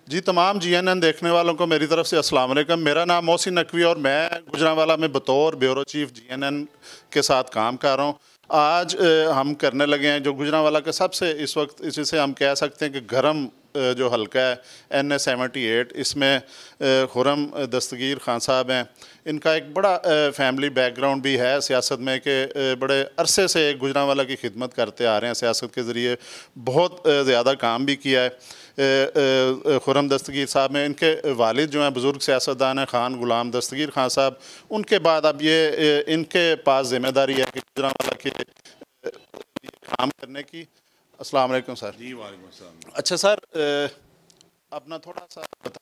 जी, तमाम जीएनएन देखने वालों को मेरी तरफ से अस्सलाम वालेकुम। मेरा नाम मोहसिन नकवी और मैं गुजरांवाला में बतौर ब्यूरो चीफ जीएनएन के साथ काम कर रहा हूँ। आज हम करने लगे हैं जो गुजरांवाला के सबसे इस वक्त इसी हम कह सकते हैं कि गर्म जो हल्का है NA-78, इसमें खुर्रम दस्तगीर खान साहब हैं। इनका एक बड़ा फैमिली बैकग्राउंड भी है सियासत में कि बड़े अरसे से गुजरांवाला की खिदमत करते आ रहे हैं, सियासत के ज़रिए बहुत ज़्यादा काम भी किया है। खुर्रम दस्तगीर साहब में इनके वालिद जो हैं बुज़ुर्ग सियासतदान हैं, ख़ान ग़ुलाम दस्तगीर खान साहब। उनके बाद अब ये इनके पास ज़िम्मेदारी है कि गुजरांवाला के काम करने की। अस्सलाम वालेकुम सर। जी वालेकुम अस्सलाम। अच्छा सर, अपना थोड़ा सा बता,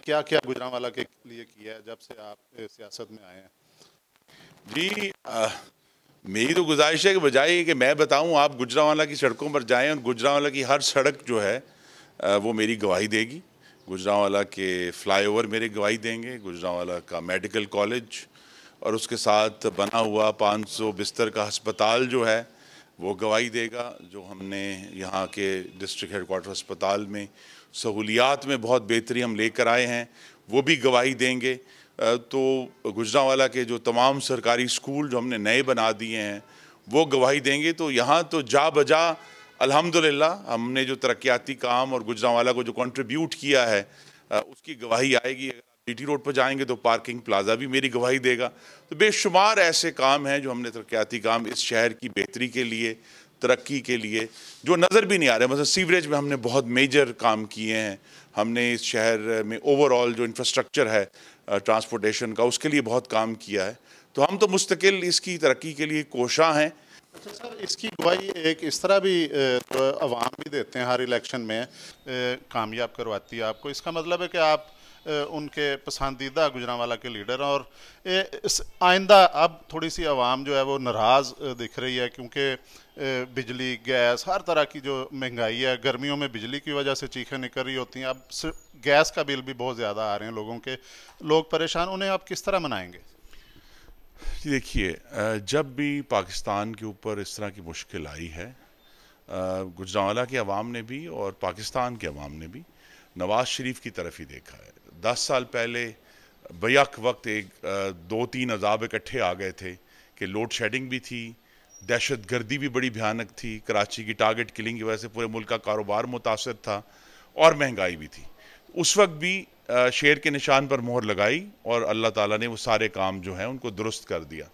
क्या क्या गुजरांवाला के लिए किया है जब से आप सियासत में आए हैं? जी मेरी तो गुजारिश है कि बजाय कि मैं बताऊं, आप गुजरांवाला की सड़कों पर जाएं और गुजरांवाला की हर सड़क जो है वो मेरी गवाही देगी। गुजरांवाला के फ्लाईओवर मेरी गवाही देंगे, गुजरांवाला का मेडिकल कॉलेज और उसके साथ बना हुआ 500 बिस्तर का अस्पताल जो है वो गवाही देगा। जो हमने यहाँ के डिस्ट्रिक्ट हेडक्वार्टर अस्पताल में सहूलियात में बहुत बेहतरी हम लेकर आए हैं, वो भी गवाही देंगे। तो गुजरांवाला के जो तमाम सरकारी स्कूल जो हमने नए बना दिए हैं वो गवाही देंगे। तो यहाँ तो जा बजा अल्हम्दुलिल्लाह हमने जो तरक्याती काम और गुजरांवाला को जो कंट्रीब्यूट किया है उसकी गवाही आएगी। अगर आप जीटी रोड पर जाएंगे तो पार्किंग प्लाजा भी मेरी गवाही देगा। तो बेशुमार ऐसे काम हैं जो हमने तरक्याती काम इस शहर की बेहतरी के लिए, तरक्की के लिए, जो नज़र भी नहीं आ रहे। मतलब सीवरेज में हमने बहुत मेजर काम किए हैं। हमने इस शहर में ओवरऑल जो इंफ्रास्ट्रक्चर है ट्रांसपोर्टेशन का, उसके लिए बहुत काम किया है। तो हम तो मुस्तकिल इसकी तरक्की के लिए कोशां हैं। अच्छा सर, इसकी गवाही एक इस तरह भी तो अवाम भी देते हैं हर इलेक्शन में, कामयाब करवाती है आपको। इसका मतलब है कि आप उनके पसंदीदा गुजरांवाला के लीडर हैं। और आइंदा अब थोड़ी सी आवाम जो है वो नाराज़ दिख रही है क्योंकि बिजली, गैस, हर तरह की जो महंगाई है, गर्मियों में बिजली की वजह से चीखें निकल रही होती हैं। अब गैस का बिल भी बहुत ज़्यादा आ रहे हैं लोगों के, लोग परेशान। उन्हें आप किस तरह मनाएंगे? जी देखिए, जब भी पाकिस्तान के ऊपर इस तरह की मुश्किल आई है, गुजरांवाला के अवाम ने भी और पाकिस्तान के अवाम ने भी नवाज़ शरीफ की तरफ ही देखा है। 10 साल पहले बैक वक्त एक 2-3 अजाब इकट्ठे आ गए थे कि लोड शेडिंग भी थी, दहशत गर्दी भी बड़ी भयानक थी, कराची की टारगेट किलिंग की वजह से पूरे मुल्क का कारोबार मुतासर था और महंगाई भी थी। उस वक्त भी शेर के निशान पर मोहर लगाई और अल्लाह ताला ने वो सारे काम जो हैं उनको दुरुस्त कर दिया।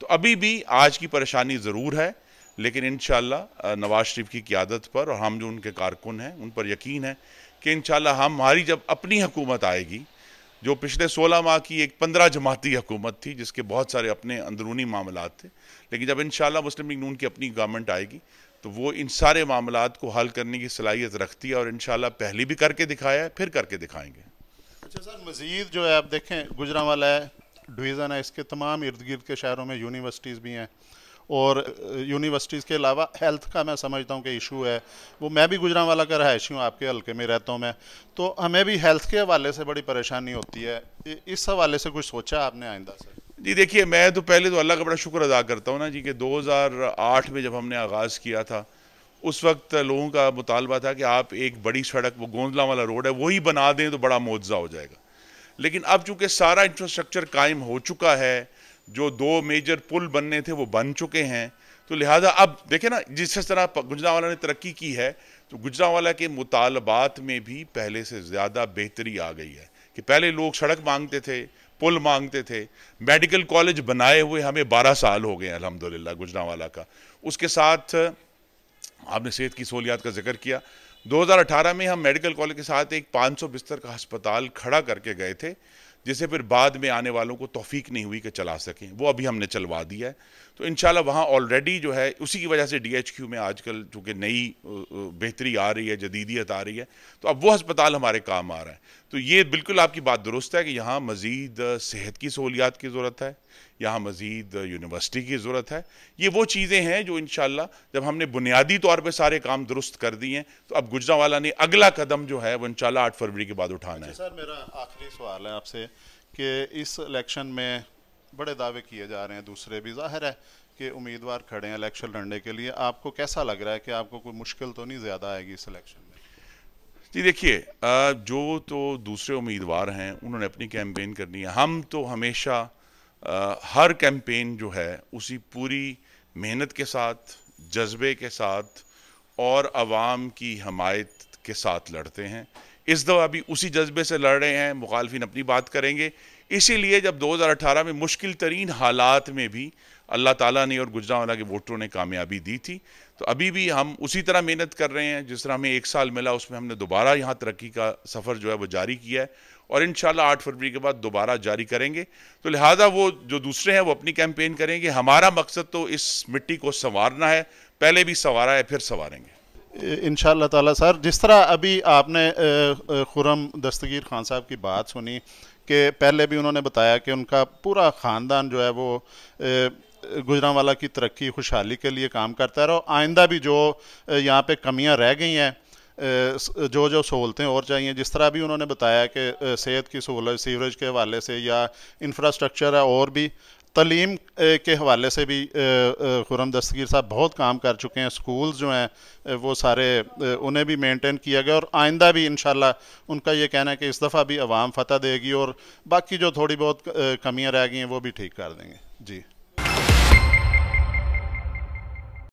तो अभी भी आज की परेशानी ज़रूर है, लेकिन इंशाअल्लाह नवाज शरीफ की क़ियादत पर और हम जो उनके कारकुन हैं उन पर यकीन है कि इंशाअल्लाह हमारी जब अपनी हुकूमत आएगी, जो पिछले 16 माह की एक 15 जमाती हुकूमत थी जिसके बहुत सारे अपने अंदरूनी मामलात थे, लेकिन जब इंशाअल्लाह मुस्लिम लीग नून की अपनी गवर्नमेंट आएगी तो वो इन सारे मामलात को हल करने की सलाहियत रखती है और इंशाअल्लाह पहले भी करके दिखाया है, फिर करके दिखाएंगे। अच्छा सर, मज़ीद जो है आप देखें, गुजरांवाला है, डिवीज़न है, इसके तमाम इर्द गिर्द के शहरों में यूनिवर्सिटीज़ भी हैं। और यूनिवर्सिटीज़ के अलावा हेल्थ का मैं समझता हूँ कि इशू है। वो मैं भी गुजरांवाला का रहायशी हूँ, आपके हल्के में रहता हूँ मैं, तो हमें भी हेल्थ के हवाले से बड़ी परेशानी होती है। इस हवाले से कुछ सोचा आपने आइंदा से? जी देखिए, मैं तो पहले तो अल्लाह का बड़ा शुक्र अदा करता हूँ ना जी कि 2008 में जब हमने आगाज़ किया था, उस वक्त लोगों का मुतालबा था कि आप एक बड़ी सड़क, वो गोंदला वाला रोड है, वही बना दें तो बड़ा मुआवजा हो जाएगा। लेकिन अब चूंकि सारा इंफ्रास्ट्रक्चर कायम हो चुका है, जो 2 मेजर पुल बनने थे वो बन चुके हैं, तो लिहाजा अब देखें ना जिस तरह गुजरांवाला ने तरक्की की है, तो गुजरांवाला के मुतालबात में भी पहले से ज़्यादा बेहतरी आ गई है। कि पहले लोग सड़क मांगते थे, पुल मांगते थे, मेडिकल कॉलेज बनाए हुए हमें 12 साल हो गए अल्हम्दुलिल्लाह गुजरांवाला का। उसके साथ आपने सेहत की सहूलियात का जिक्र किया। 2018 में हम मेडिकल कॉलेज के साथ एक 500 बिस्तर का अस्पताल खड़ा करके गए थे, जिसे फिर बाद में आने वालों को तौफीक नहीं हुई कि चला सकें। वो अभी हमने चलवा दिया है। तो इंशाल्लाह वहाँ ऑलरेडी जो है, उसी की वजह से DHQ में आजकल चूँकि नई बेहतरी आ रही है, जदीदियत आ रही है, तो अब वो अस्पताल हमारे काम आ रहा है। तो ये बिल्कुल आपकी बात दुरुस्त है कि यहाँ मज़ीद सेहत की सहूलियात की ज़रूरत है, यहाँ मज़ीद यूनिवर्सिटी की ज़रूरत है। ये वो चीज़ें हैं जो इंशाल्लाह जब हमने बुनियादी तौर पे सारे काम दुरुस्त कर दिए हैं, तो अब गुजरांवाला ने अगला कदम जो है वो इंशाल्लाह 8 फरवरी के बाद उठाना है। सर, मेरा आखिरी सवाल है आपसे कि इस इलेक्शन में बड़े दावे किए जा रहे हैं, दूसरे भी, ज़ाहिर है कि उम्मीदवार खड़े हैं इलेक्शन लड़ने के लिए। आपको कैसा लग रहा है कि आपको कोई मुश्किल तो नहीं ज़्यादा आएगी इस इलेक्शन में? जी देखिए, जो तो दूसरे उम्मीदवार हैं उन्होंने अपनी कैंपेन करनी है। हम तो हमेशा हर कैंपेन जो है उसी पूरी मेहनत के साथ, जज्बे के साथ और आवाम की हमायत के साथ लड़ते हैं। इस दफ़ा भी उसी जज्बे से लड़ रहे हैं। मुखालफिन अपनी बात करेंगे, इसीलिए जब 2018 में मुश्किल तरीन हालात में भी अल्लाह ताला ने और गुजरांवाला के वोटरों ने कामयाबी दी थी, तो अभी भी हम उसी तरह मेहनत कर रहे हैं। जिस तरह हमें 1 साल मिला उसमें हमने दोबारा यहाँ तरक्की का सफ़र जो है वो जारी किया है और इंशाल्लाह 8 फरवरी के बाद दोबारा जारी करेंगे। तो लिहाजा वो जो दूसरे हैं वो अपनी कैंपेन करेंगे। हमारा मकसद तो इस मिट्टी को संवारना है, पहले भी संवारा है, फिर संवारेंगे इंशाअल्लाह ताला। सर, जिस तरह अभी आपने खुर्रम दस्तगीर खान साहब की बात सुनी कि पहले भी उन्होंने बताया कि उनका पूरा ख़ानदान जो है वो गुजरांवाला की तरक्की खुशहाली के लिए काम करता है और आइंदा भी जो यहाँ पे कमियाँ रह गई हैं, जो जो सहूलतें और चाहिए, जिस तरह भी उन्होंने बताया कि सेहत की सहूलत, सीवरेज के हवाले से या इंफ्रास्ट्रक्चर है, और भी तलीम के हवाले से भी खुर्रम दस्तगीर साहब बहुत काम कर चुके हैं। स्कूल्स जो हैं वो सारे उन्हें भी मेंटेन किया गया और आइंदा भी इंशाल्लाह उनका ये कहना है कि इस दफ़ा भी अवाम फतह देगी और बाकी जो थोड़ी बहुत कमियां रह गई हैं वो भी ठीक कर देंगे। जी।